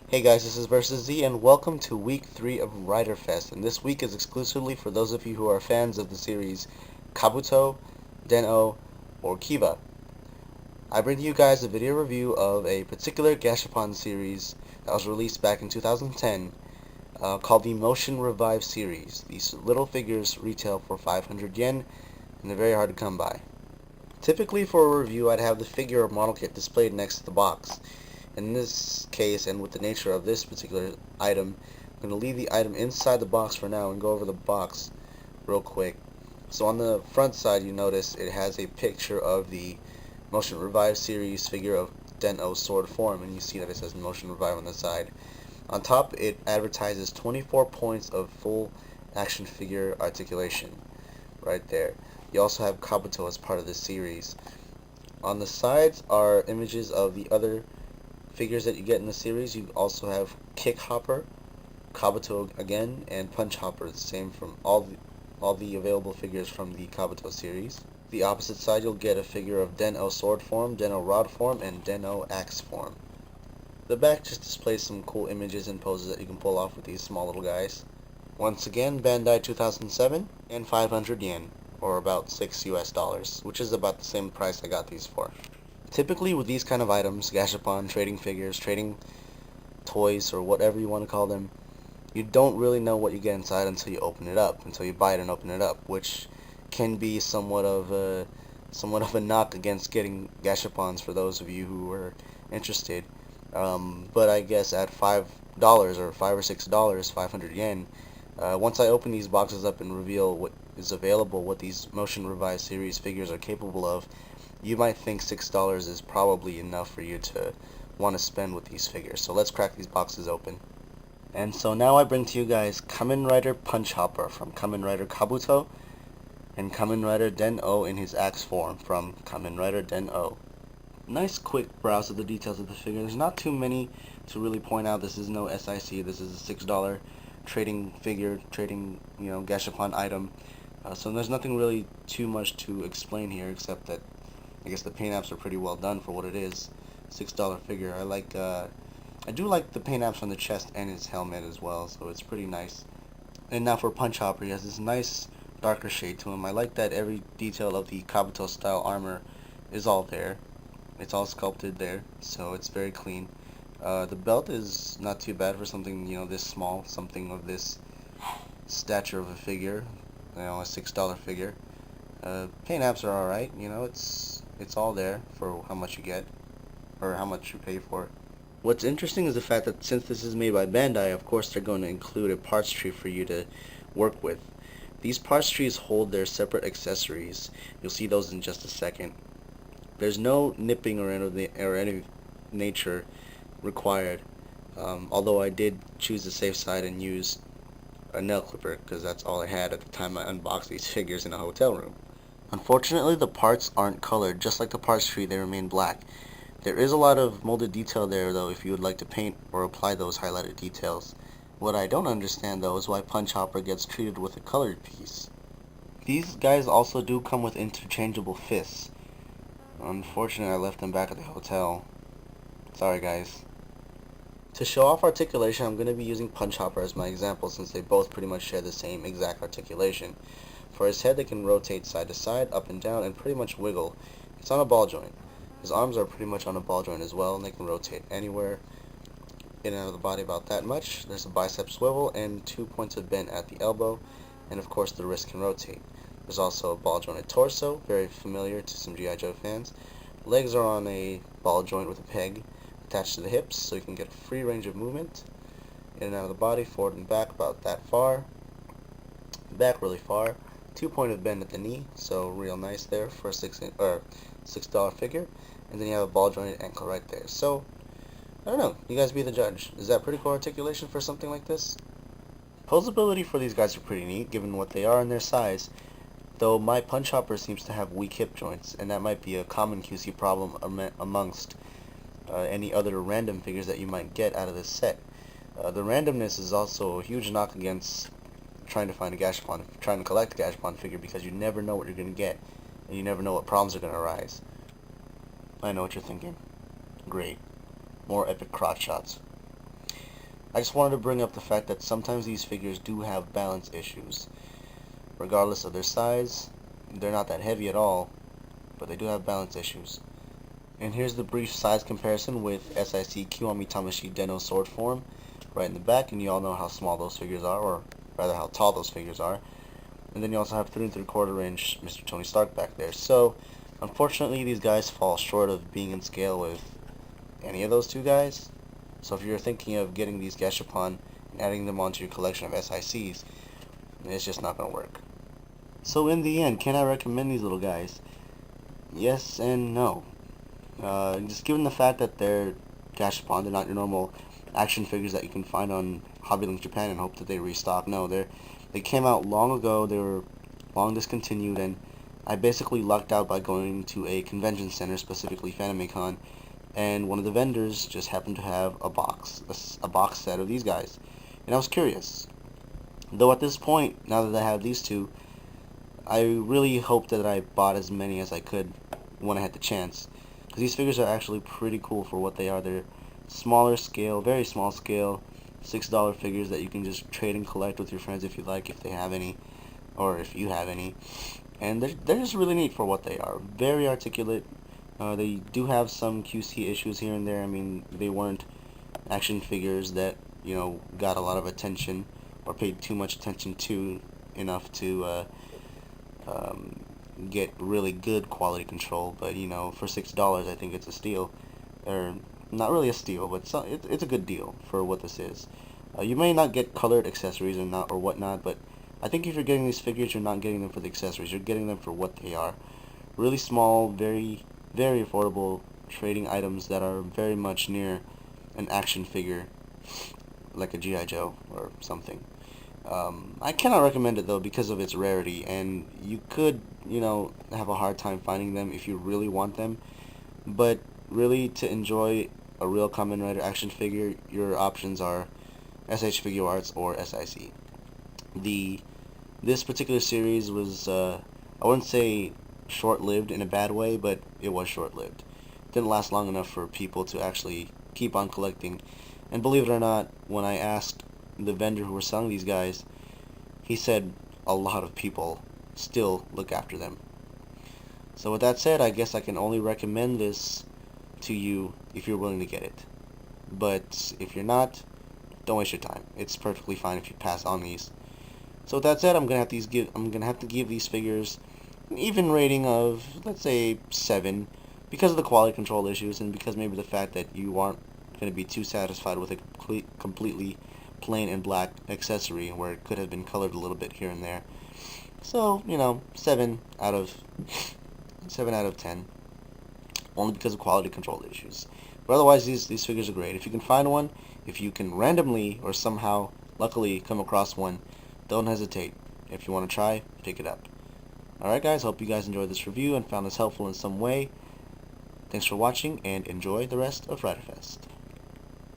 Hey guys, this is Versus Z, and welcome to week 3 of Rider Fest. And this week is exclusively for those of you who are fans of the series Kabuto, Den-O, or Kiba. I bring to you guys a video review of a particular Gashapon series that was released back in 2010 called the Motion Revive series. These little figures retail for 500 yen, and they're very hard to come by. Typically for a review, I'd have the figure or model kit displayed next to the box. In this case, and with the nature of this particular item, I'm going to leave the item inside the box for now and go over the box real quick. So on the front side, you notice it has a picture of the Motion Revive series figure of Den-O sword form, and you see that it says Motion Revive on the side. On top, it advertises 24 points of full action figure articulation right there. You also have Kabuto as part of this series. On the sides are images of the other figures that you get in the series. You also have HOPper, Kabuto again, and PunchHopper, the same from all the available figures from the Kabuto series. The opposite side, you'll get a figure of Den-O sword form, Den-O rod form, and Den-O axe form. The back just displays some cool images and poses that you can pull off with these small little guys. Once again, Bandai 2007, and 500 yen, or about $6 US, which is about the same price I got these for. Typically with these kind of items, Gashapon, trading figures, trading toys, or whatever you want to call them, you don't really know what you get inside until you open it up, until you buy it and open it up, which can be somewhat of a knock against getting Gashapons for those of you who are interested. But I guess at $5 or $5 or $6, 500 yen, once I open these boxes up and reveal what is available, what these Motion Revive series figures are capable of, you might think $6 is probably enough for you to want to spend with these figures. So let's crack these boxes open. And so now I bring to you guys Kamen Rider PunchHopper from Kamen Rider Kabuto, and Kamen Rider Den-O in his axe form from Kamen Rider Den-O. Nice quick browse of the details of the figure. There's not too many to really point out. This is no SIC. This is a $6 trading figure, Gashapon item. So there's nothing really too much to explain here, except that I guess the paint apps are pretty well done for what it is. $6 figure. I do like the paint apps on the chest and his helmet as well, so it's pretty nice. And now for PunchHopper, he has this nice darker shade to him. I like that every detail of the Kabuto style armor is all there. It's all sculpted there, so it's very clean. The belt is not too bad for something, this small, something of this stature of a figure, a $6 figure. Paint apps are alright, it's all there for how much you get, or how much you pay for it. What's interesting is the fact that since this is made by Bandai, of course they're going to include a parts tree for you to work with. These parts trees hold their separate accessories. You'll see those in just a second. There's no nipping or any nature required, although I did choose the safe side and use a nail clipper because that's all I had at the time I unboxed these figures in a hotel room. Unfortunately, the parts aren't colored. Just like the parts tree, they remain black. There is a lot of molded detail there, though, if you would like to paint or apply those highlighted details. What I don't understand, though, is why PunchHopper gets treated with a colored piece. These guys also do come with interchangeable fists. Unfortunately, I left them back at the hotel. Sorry, guys. To show off articulation, I'm going to be using PunchHopper as my example since they both pretty much share the same exact articulation. For his head, they can rotate side to side, up and down, and pretty much wiggle. It's on a ball joint. His arms are pretty much on a ball joint as well, and they can rotate anywhere in and out of the body about that much. There's a bicep swivel and 2 points of bend at the elbow, and of course the wrist can rotate. There's also a ball jointed torso, very familiar to some G.I. Joe fans. Legs are on a ball joint with a peg attached to the hips, so you can get free range of movement in and out of the body, forward and back about that far, back really far. 2 point of bend at the knee, so real nice there for a $6 figure. And then you have a ball jointed ankle right there. So I don't know, you guys be the judge. Is that pretty cool articulation for something like this? Posability for these guys are pretty neat given what they are and their size, though my PunchHopper seems to have weak hip joints, and that might be a common QC problem amongst any other random figures that you might get out of this set. The randomness is also a huge knock against trying to find a Gashapon, trying to collect a Gashapon figure, because you never know what you're going to get, and you never know what problems are going to arise. I know what you're thinking. Great. More epic crotch shots. I just wanted to bring up the fact that sometimes these figures do have balance issues. Regardless of their size, they're not that heavy at all, but they do have balance issues. And here's the brief size comparison with SIC Kiwami Tamashi Den-O sword form right in the back, and you all know how small those figures are, or rather how tall those figures are. And then you also have 3 3/4 inch Mr. Tony Stark back there. So unfortunately these guys fall short of being in scale with any of those two guys. So if you're thinking of getting these Gashapon and adding them onto your collection of SICs, it's just not going to work. So in the end, can I recommend these little guys? Yes and no. Just given the fact that they're Gashapon, they're not your normal action figures that you can find on HobbyLink Japan and hope that they restock. No, they came out long ago, they were long discontinued, and I basically lucked out by going to a convention center, specifically FanimeCon, and one of the vendors just happened to have a box set of these guys, and I was curious. Though at this point, now that I have these two, I really hope that I bought as many as I could when I had the chance, because these figures are actually pretty cool for what they are. They're smaller scale, very small scale, $6 figures that you can just trade and collect with your friends if you like, if they have any, or if you have any. And they're just really neat for what they are. Very articulate. They do have some QC issues here and there. I mean, they weren't action figures that, got a lot of attention or paid too much attention to enough to get really good quality control. But, for $6, I think it's a steal. Or, not really a steal, but it's a good deal for what this is. You may not get colored accessories or whatnot, but I think if you're getting these figures, you're not getting them for the accessories. You're getting them for what they are. Really small, very, very affordable trading items that are very much near an action figure, like a G.I. Joe or something. I cannot recommend it though because of its rarity, and you could, have a hard time finding them if you really want them. But really, to enjoy a real Kamen Rider action figure, your options are SH Figure Arts or SIC. This particular series was, I wouldn't say short-lived in a bad way, but it was short-lived. Didn't last long enough for people to actually keep on collecting. And believe it or not, when I asked the vendor who was selling these guys, he said a lot of people still look after them. So with that said, I guess I can only recommend this to you if you're willing to get it. But if you're not, don't waste your time. It's perfectly fine if you pass on these. So with that said, I'm gonna have to give these figures an even rating of, let's say, 7, because of the quality control issues and because maybe the fact that you aren't going to be too satisfied with a completely plain and black accessory where it could have been colored a little bit here and there. So, 7 out of 10, only because of quality control issues. But otherwise, these figures are great. If you can find one, if you can randomly or somehow luckily come across one, don't hesitate. If you want to try, pick it up. Alright guys, hope you guys enjoyed this review and found this helpful in some way. Thanks for watching, and enjoy the rest of Riderfest.